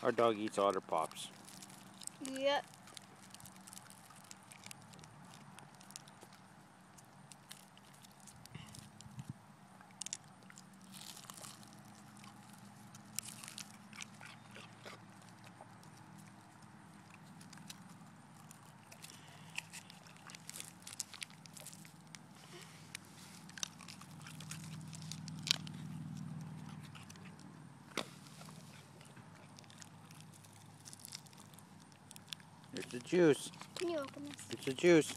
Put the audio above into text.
Our dog eats otter pops. Yep. Here's the juice. Can you open this? Here's the juice.